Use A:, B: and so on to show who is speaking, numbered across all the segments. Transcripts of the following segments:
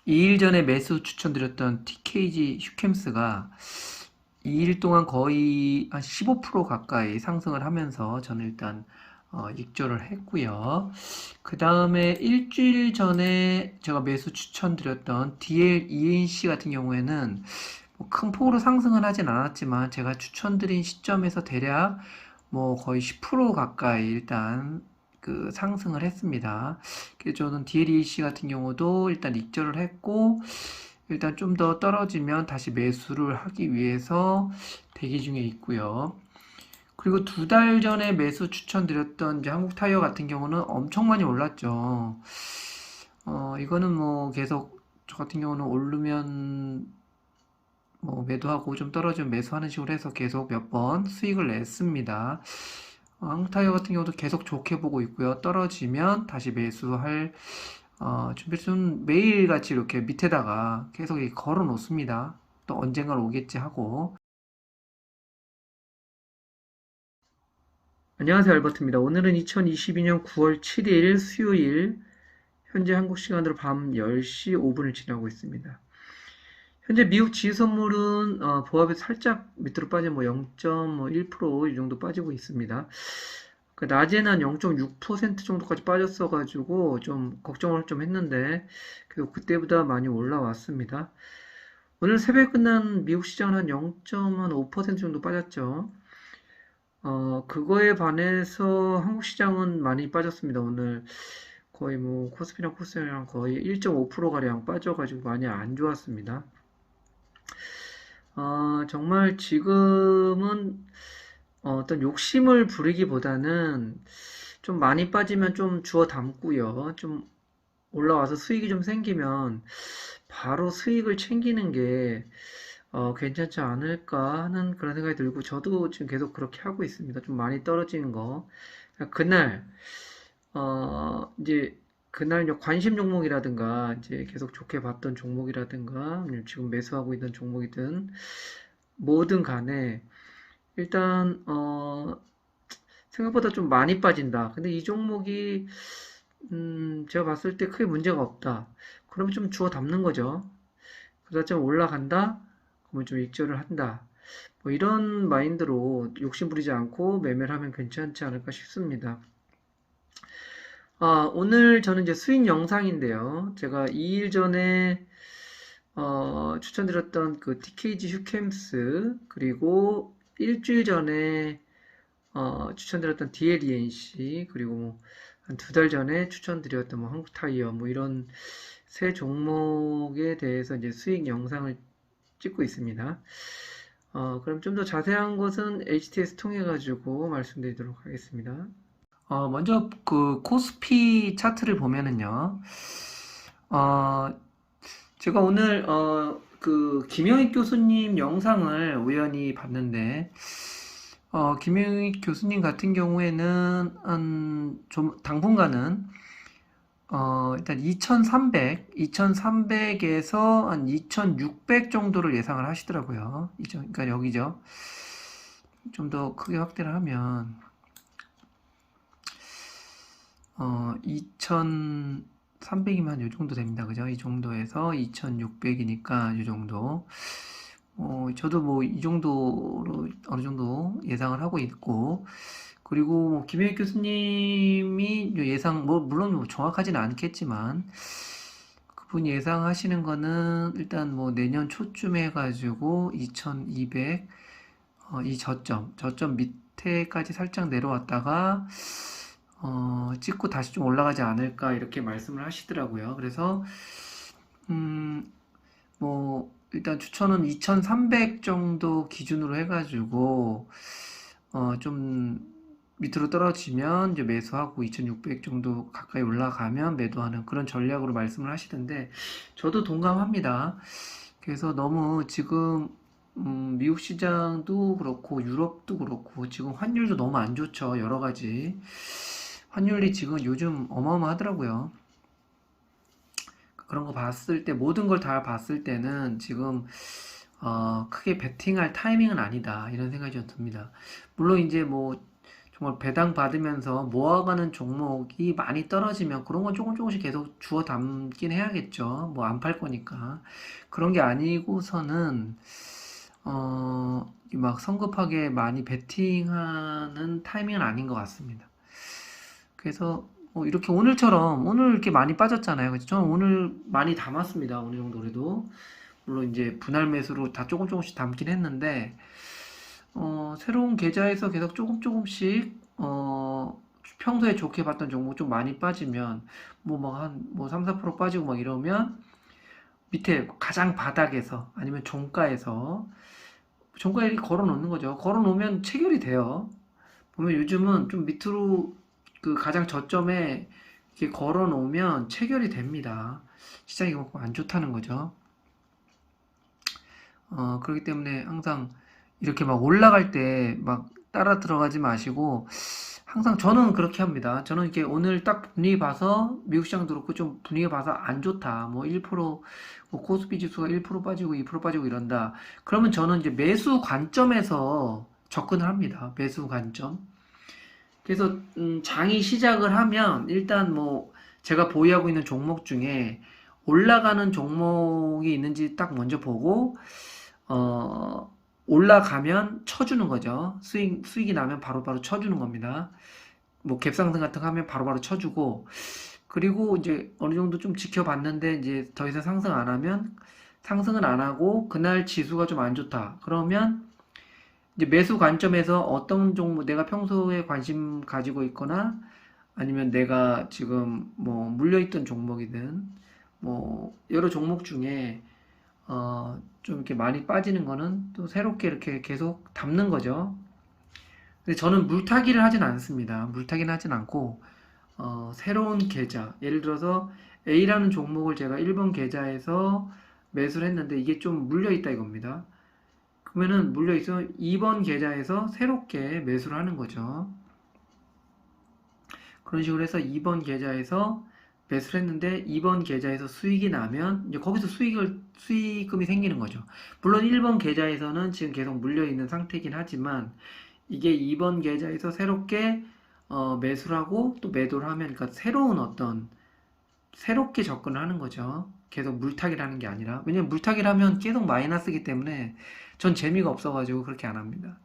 A: 2일 전에 매수 추천드렸던 TKG 휴캠스가 2일 동안 거의 한 15% 가까이 상승을 하면서 저는 일단 익절을 했고요. 그 다음에 일주일 전에 제가 매수 추천드렸던 DL ENC 같은 경우에는 뭐큰 폭으로 상승은 하진 않았지만 제가 추천드린 시점에서 대략 뭐 거의 10% 가까이 일단 그 상승을 했습니다. 그래서 저는 DLEC 같은 경우도 일단 익절을 했고 일단 좀 더 떨어지면 다시 매수를 하기 위해서 대기 중에 있고요. 그리고 2달 전에 매수 추천드렸던 이제 한국타이어 같은 경우는 엄청 많이 올랐죠. 이거는 뭐 계속 저 같은 경우는 오르면 뭐 매도하고 좀 떨어지면 매수하는 식으로 해서 계속 몇 번 수익을 냈습니다. 한국타이어 같은 경우도 계속 좋게 보고 있고요. 떨어지면 다시 매수할 준비를 좀 매일같이 이렇게 밑에다가 계속 걸어 놓습니다. 또 언젠간 오겠지 하고. 안녕하세요, 알버트입니다. 오늘은 2022년 9월 7일 수요일 현재 한국 시간으로 밤 10시 5분을 지나고 있습니다. 현재 미국 지수 선물은 보합에서 살짝 밑으로 빠져 뭐 0.1%이 정도 빠지고 있습니다. 그 낮에는 한 0.6% 정도까지 빠졌어가지고 좀 걱정을 좀 했는데 그래도 그때보다 많이 올라왔습니다. 오늘 새벽에 끝난 미국 시장은 한 0.5% 정도 빠졌죠. 그거에 반해서 한국 시장은 많이 빠졌습니다. 오늘 거의 뭐 코스피랑 코스닥이랑 거의 1.5%가량 빠져가지고 많이 안 좋았습니다. 정말 지금은 어떤 욕심을 부리기보다는 좀 많이 빠지면 좀 주워 담고요. 좀 올라와서 수익이 좀 생기면 바로 수익을 챙기는 게 괜찮지 않을까 하는 그런 생각이 들고 저도 지금 계속 그렇게 하고 있습니다. 좀 많이 떨어지는 거. 그날 이제 그날 관심 종목이라든가 이제 계속 좋게 봤던 종목이라든가 아니면 지금 매수하고 있는 종목이든 뭐든 간에 일단 생각보다 좀 많이 빠진다. 근데 이 종목이 제가 봤을 때 크게 문제가 없다. 그러면 좀 주워 담는 거죠. 그러다 좀 올라간다. 그러면 좀 익절을 한다. 뭐 이런 마인드로 욕심 부리지 않고 매매를 하면 괜찮지 않을까 싶습니다. 오늘 저는 이제 수익 영상인데요. 제가 2일 전에 추천드렸던 그 TKG 휴캠스 그리고 일주일 전에 추천드렸던 DLENC 그리고 뭐 한 2달 전에 추천드렸던 뭐 한국타이어 뭐 이런 세 종목에 대해서 이제 수익 영상을 찍고 있습니다. 그럼 좀 더 자세한 것은 HTS 통해 가지고 말씀드리도록 하겠습니다. 먼저 그 코스피 차트를 보면은요. 어, 제가 오늘 그 김영익 교수님 영상을 우연히 봤는데 김영익 교수님 같은 경우에는 좀 당분간은 일단 2300에서 한 2600 정도를 예상을 하시더라고요. 그러니까 여기죠. 좀 더 크게 확대를 하면 2300이면 이 정도 됩니다. 그죠? 이 정도에서 2600이니까 이 정도. 저도 뭐 이 정도로 어느 정도 예상을 하고 있고, 그리고 뭐 김혜익 교수님이 예상, 뭐 물론 뭐 정확하진 않겠지만, 그분이 예상하시는 거는 일단 뭐 내년 초쯤 해가지고 2200, 이 저점 밑에까지 살짝 내려왔다가, 찍고 다시 좀 올라가지 않을까 이렇게 말씀을 하시더라고요. 그래서 뭐 일단 추천은 2300 정도 기준으로 해가지고 좀 밑으로 떨어지면 이제 매수하고 2600 정도 가까이 올라가면 매도하는 그런 전략으로 말씀을 하시던데 저도 동감합니다. 그래서 너무 지금 미국 시장도 그렇고 유럽도 그렇고 지금 환율도 너무 안 좋죠. 여러 가지 환율이 지금 요즘 어마어마하더라고요. 그런 거 봤을 때 모든 걸 다 봤을 때는 지금 크게 베팅할 타이밍은 아니다 이런 생각이 좀 듭니다. 물론 이제 뭐 정말 배당 받으면서 모아가는 종목이 많이 떨어지면 그런 건 조금 조금씩 계속 주워 담긴 해야겠죠. 뭐 안 팔 거니까. 그런 게 아니고서는 막 성급하게 많이 베팅하는 타이밍은 아닌 것 같습니다. 그래서 이렇게 오늘처럼 오늘 이렇게 많이 빠졌잖아요. 그래서 저는 오늘 많이 담았습니다. 어느 정도 그래도 물론 이제 분할 매수로 다 조금 조금씩 담긴 했는데 새로운 계좌에서 계속 조금 조금씩 평소에 좋게 봤던 종목 좀 많이 빠지면 뭐 막 한 뭐 3, 4% 빠지고 막 이러면 밑에 가장 바닥에서 아니면 종가에 이렇게 걸어 놓는 거죠. 걸어 놓으면 체결이 돼요. 보면 요즘은 좀 밑으로 그 가장 저점에 이렇게 걸어 놓으면 체결이 됩니다. 시장이 그만큼 안 좋다는 거죠. 그렇기 때문에 항상 이렇게 막 올라갈 때 막 따라 들어가지 마시고 항상 저는 그렇게 합니다. 저는 이렇게 오늘 딱 분위기 봐서 미국 시장도 그렇고 좀 분위기 봐서 안 좋다. 뭐 1%, 뭐 코스피 지수가 1% 빠지고 2% 빠지고 이런다. 그러면 저는 이제 매수 관점에서 접근을 합니다. 매수 관점. 그래서 장이 시작을 하면 일단 뭐 제가 보유하고 있는 종목 중에 올라가는 종목이 있는지 딱 먼저 보고 올라가면 쳐주는 거죠. 수익이 나면 바로바로 쳐주는 겁니다. 뭐 갭상승 같은 거 하면 바로바로 쳐주고, 그리고 이제 어느 정도 좀 지켜봤는데 이제 더 이상 상승 안 하면 상승은 안 하고 그날 지수가 좀 안 좋다. 그러면 이제 매수 관점에서 어떤 종목 내가 평소에 관심 가지고 있거나 아니면 내가 지금 뭐 물려있던 종목이든 뭐 여러 종목 중에 좀 이렇게 많이 빠지는 거는 또 새롭게 이렇게 계속 담는 거죠. 근데 저는 물타기를 하진 않습니다. 물타기는 하진 않고, 새로운 계좌, 예를 들어서 A라는 종목을 제가 1번 계좌에서 매수를 했는데 이게 좀 물려있다 이겁니다. 그러면은 물려있어 2번 계좌에서 새롭게 매수를 하는 거죠. 그런 식으로 해서 2번 계좌에서 매수를 했는데 2번 계좌에서 수익이 나면 이제 거기서 수익금이 생기는 거죠. 물론 1번 계좌에서는 지금 계속 물려있는 상태이긴 하지만 이게 2번 계좌에서 새롭게 매수를 하고 또 매도를 하면 그러니까 새롭게 접근을 하는 거죠. 계속 물타기를 하는 게 아니라. 왜냐면 물타기를 하면 계속 마이너스이기 때문에 전 재미가 없어가지고 그렇게 안 합니다.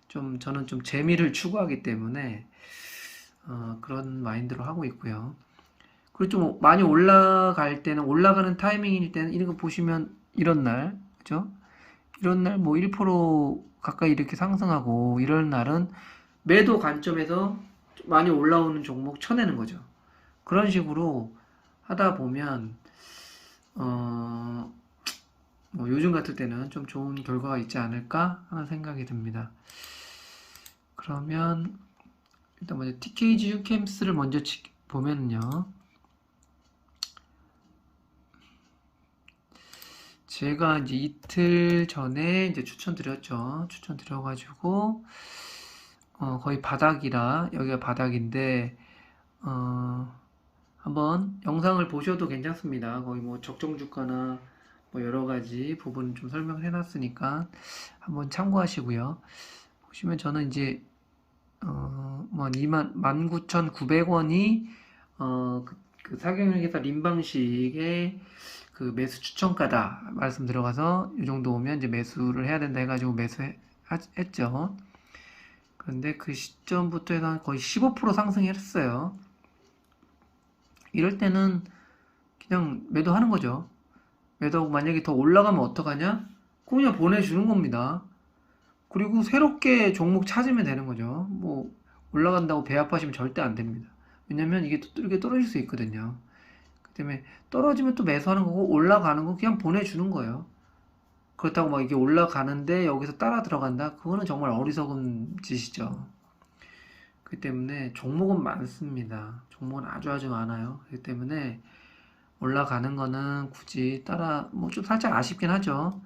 A: 저는 좀 재미를 추구하기 때문에 그런 마인드로 하고 있고요. 그리고 좀 많이 올라갈 때는 올라가는 타이밍일 때는 이런 거 보시면 이런 날, 그죠? 이런 날 뭐 1% 가까이 이렇게 상승하고 이런 날은 매도 관점에서 많이 올라오는 종목 쳐내는 거죠. 그런 식으로 하다 보면 뭐 요즘 같을 때는 좀 좋은 결과가 있지 않을까 하는 생각이 듭니다. 그러면 일단 먼저 TKG 휴캠스를 먼저 보면요. 제가 이제 이틀 전에 이제 추천드렸죠. 추천드려가지고 거의 바닥이라 여기가 바닥인데 한번 영상을 보셔도 괜찮습니다. 거의 뭐 적정 주가나 뭐 여러 가지 부분 좀 설명해 놨으니까 한번 참고하시고요. 보시면 저는 이제 뭐 19,900원이 그 사경영회사 림방식의 그 매수 추천가다 말씀 들어가서 이 정도 오면 이제 매수를 해야 된다 해가지고 매수했죠. 그런데 그 시점부터 해서 거의 15% 상승했어요. 이럴 때는 그냥 매도하는 거죠. 매도하고 만약에 더 올라가면 어떡하냐? 그냥 보내주는 겁니다. 그리고 새롭게 종목 찾으면 되는 거죠. 뭐 올라간다고 배합하시면 절대 안 됩니다. 왜냐면 이게 또 이렇게 떨어질 수 있거든요. 그 때문에 떨어지면 또 매수하는 거고 올라가는 거 그냥 보내주는 거예요. 그렇다고 막 이게 올라가는데 여기서 따라 들어간다? 그거는 정말 어리석은 짓이죠. 그렇기 때문에 종목은 많습니다. 종목은 아주 많아요. 그렇기 때문에 올라가는 거는 굳이 뭐 좀 살짝 아쉽긴 하죠.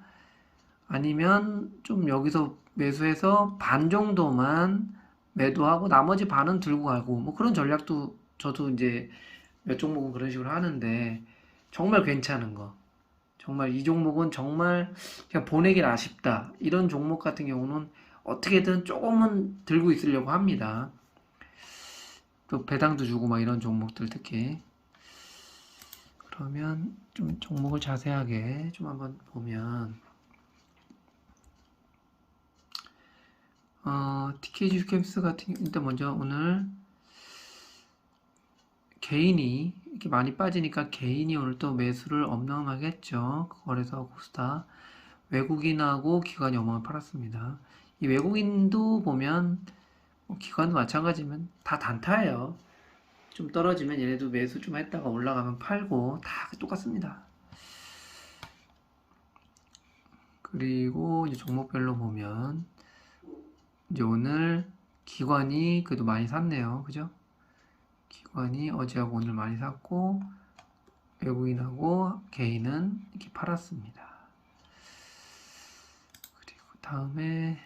A: 아니면 좀 여기서 매수해서 반 정도만 매도하고 나머지 반은 들고 가고 뭐 그런 전략도 저도 이제 몇 종목은 그런 식으로 하는데 정말 괜찮은 거. 정말 이 종목은 정말 그냥 보내긴 아쉽다. 이런 종목 같은 경우는 어떻게든 조금은 들고 있으려고 합니다. 또 배당도 주고 막 이런 종목들 특히. 그러면 좀 종목을 자세하게 좀 한번 보면 TKG 휴캠스 같은 일단 먼저 오늘 개인이 이렇게 많이 빠지니까 개인이 오늘 또 매수를 어마어마하게 했죠. 거래소 코스닥. 외국인하고 기관이 어마어마하게 팔았습니다. 이 외국인도 보면 기관도 마찬가지면 다 단타예요. 좀 떨어지면 얘네도 매수 좀 했다가 올라가면 팔고 다 똑같습니다. 그리고 이제 종목별로 보면 이제 오늘 기관이 그래도 많이 샀네요. 그죠? 기관이 어제하고 오늘 많이 샀고 외국인하고 개인은 이렇게 팔았습니다. 그리고 다음에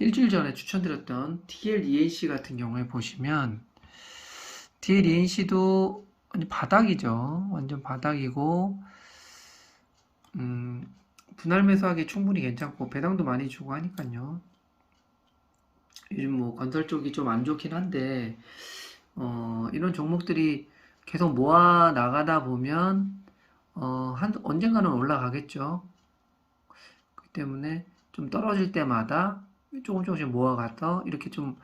A: 일주일 전에 추천드렸던 TLENC 같은 경우에 보시면 TLENC도 바닥이죠. 완전 바닥이고 분할 매수하기 충분히 괜찮고 배당도 많이 주고 하니까요. 요즘 뭐 건설 쪽이 좀 안 좋긴 한데 이런 종목들이 계속 모아 나가다 보면 언젠가는 올라가겠죠. 그렇기 때문에 좀 떨어질 때마다 조금씩 모아가서 이렇게 좀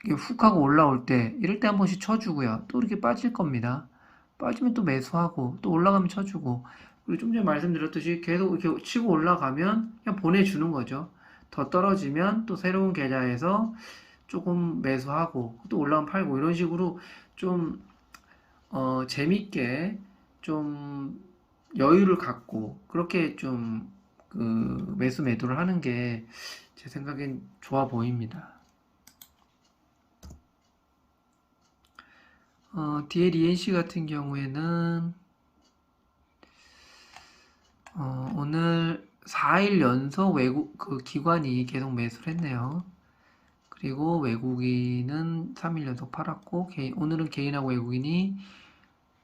A: 훅 하고 올라올 때 이럴 때 한 번씩 쳐주고요. 또 이렇게 빠질 겁니다. 빠지면 또 매수하고 또 올라가면 쳐주고 그리고 좀 전에 말씀드렸듯이 계속 이렇게 치고 올라가면 그냥 보내주는 거죠. 더 떨어지면 또 새로운 계좌에서 조금 매수하고 또 올라가면 팔고 이런 식으로 좀 재밌게 좀 여유를 갖고 그렇게 좀 그 매수 매도를 하는 게 제 생각엔 좋아 보입니다. DLENC 같은 경우에는 오늘 4일 연속 외국 그 기관이 계속 매수를 했네요. 그리고 외국인은 3일 연속 팔았고 오늘은 개인하고 외국인이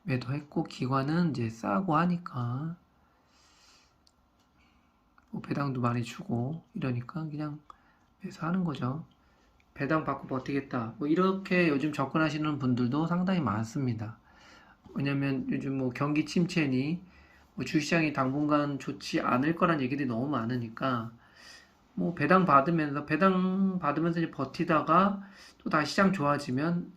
A: 매도했고 기관은 이제 싸고 하니까 뭐 배당도 많이 주고 이러니까 그냥 매수하는 거죠. 배당 받고 버티겠다. 뭐 이렇게 요즘 접근하시는 분들도 상당히 많습니다. 왜냐면 요즘 뭐 경기 침체니 뭐 주시장이 당분간 좋지 않을 거란 얘기들이 너무 많으니까 뭐 배당 받으면서 이제 버티다가 또 다시 시장 좋아지면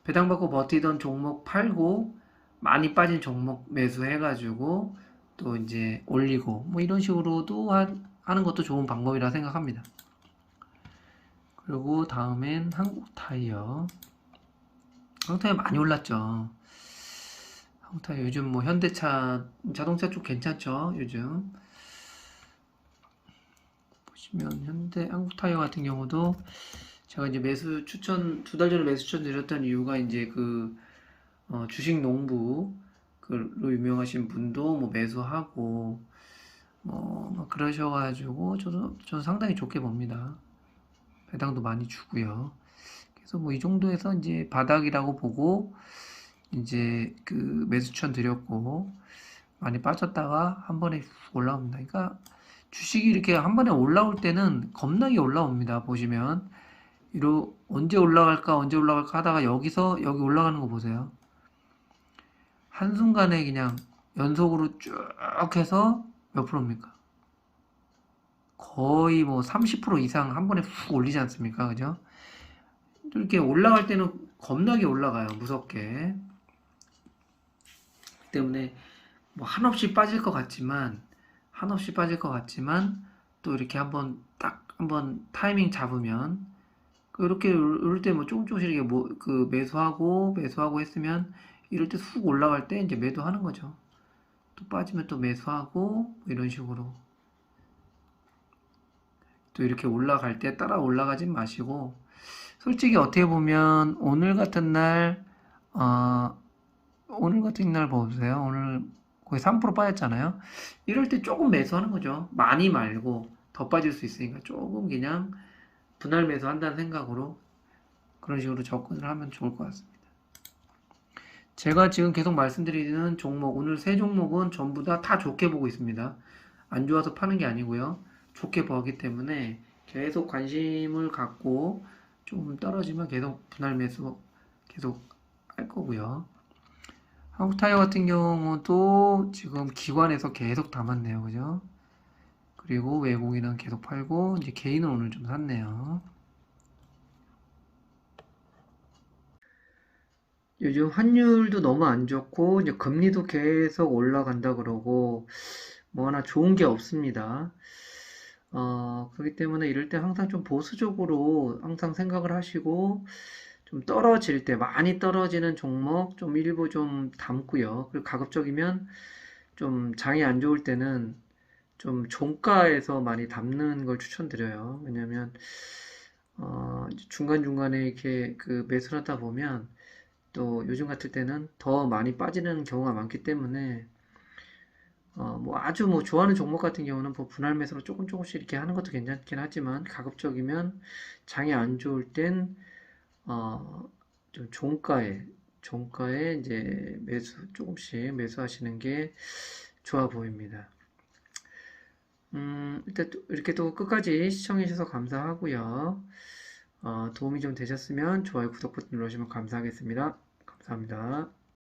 A: 배당 받고 버티던 종목 팔고 많이 빠진 종목 매수해가지고 또 이제 올리고 뭐 이런 식으로도 하는 것도 좋은 방법이라 생각합니다. 그리고 다음엔 한국타이어. 한국타이어 많이 올랐죠. 한국타이어 요즘 뭐 현대차, 자동차 쪽 괜찮죠. 요즘 보시면 한국타이어 같은 경우도 제가 이제 매수 추천 2달 전에 매수 추천 드렸던 이유가 이제 그 주식 농부 로 유명하신 분도 뭐 매수하고 뭐 그러셔가지고 저는 상당히 좋게 봅니다. 배당도 많이 주고요. 그래서 뭐 이 정도에서 이제 바닥이라고 보고 이제 그 매수 추천 드렸고 많이 빠졌다가 한 번에 올라옵니다. 그러니까 주식이 이렇게 한 번에 올라올 때는 겁나게 올라옵니다. 보시면 언제 올라갈까 하다가 여기 올라가는 거 보세요. 한순간에 그냥 연속으로 쭉 해서 몇 프로입니까? 거의 뭐 30% 이상 한 번에 훅 올리지 않습니까? 그죠? 이렇게 올라갈 때는 겁나게 올라가요. 무섭게. 그 때문에 뭐 한없이 빠질 것 같지만 또 이렇게 한번 타이밍 잡으면 이렇게 이럴 때 뭐 조금씩 이렇게 그 매수하고 했으면 이럴 때 훅 올라갈 때 이제 매도하는 거죠. 또 빠지면 또 매수하고 이런 식으로 또 이렇게 올라갈 때 따라 올라가진 마시고 솔직히 어떻게 보면 오늘 같은 날 보세요. 오늘 거의 3% 빠졌잖아요. 이럴 때 조금 매수하는 거죠. 많이 말고 더 빠질 수 있으니까 조금 그냥 분할 매수한다는 생각으로 그런 식으로 접근을 하면 좋을 것 같습니다. 제가 지금 계속 말씀드리는 종목, 오늘 세 종목은 전부 다 좋게 보고 있습니다. 안 좋아서 파는 게 아니고요. 좋게 보기 때문에 계속 관심을 갖고 좀 떨어지면 계속 분할 매수 계속 할 거고요. 한국타이어 같은 경우도 지금 기관에서 계속 담았네요. 그죠? 그리고 외국인은 계속 팔고 이제 개인은 오늘 좀 샀네요. 요즘 환율도 너무 안 좋고 이제 금리도 계속 올라간다 그러고 뭐 하나 좋은 게 없습니다. 그렇기 때문에 이럴 때 항상 좀 보수적으로 항상 생각을 하시고 좀 떨어질 때 많이 떨어지는 종목 좀 일부 좀 담고요. 그리고 가급적이면 좀 장이 안 좋을 때는 좀 종가에서 많이 담는 걸 추천드려요. 왜냐면 중간중간에 이렇게 그 매수를 하다 보면 또 요즘 같을 때는 더 많이 빠지는 경우가 많기 때문에 뭐 아주 뭐 좋아하는 종목 같은 경우는 뭐 분할 매수로 조금 조금씩 이렇게 하는 것도 괜찮긴 하지만 가급적이면 장이 안 좋을 땐 좀 종가에 이제 매수 조금씩 매수하시는 게 좋아 보입니다. 일단 이렇게 또 끝까지 시청해 주셔서 감사하고요. 도움이 좀 되셨으면 좋아요, 구독 버튼 눌러주시면 감사하겠습니다. 감사합니다.